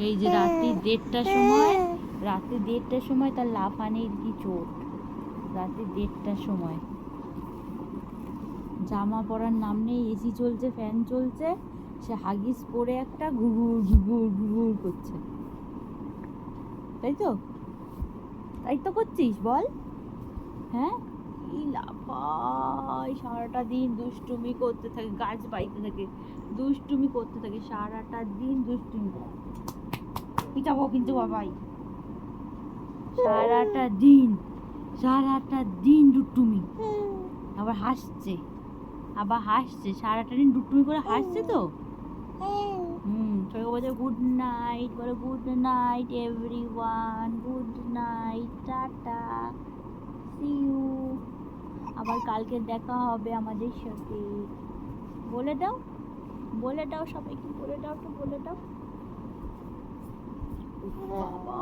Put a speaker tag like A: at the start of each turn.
A: এই যে রাত্রি 1:30টার সময় তার লাফানির কি চোট। রাত্রি 1:30টার সময় জামা পরার নাম নেই, এসি চলছে, ফ্যান চলছে, সে হাগিস পরে একটা ঘুঘুর ঘুঘুর ঘুঘুর করছে। তাই তো, তাই তো করছিস বল। হ্যাঁ, কি লাফায়, সারাটা দিন দুষ্টুমি করতে থাকে, গাছ বাইতে থাকে, দুষ্টুমি করতে থাকে, সারাটা দিন দুষ্টুমি। পিটাবো কিন্তু বাবাই। সারাটা দিন দুষ্টুমি। আবার হাসছে সারাটা দিন দুষ্টুমি করে হাসছে তো। সবাই বলছে গুড নাইট, বলো good night everyone, good night, tata, see you. আবার কালকে দেখা হবে আমাদের সাথে। বলে দাও, বলে দাও, সবাইকে বলে দাও, তো বলে দাও। বাবা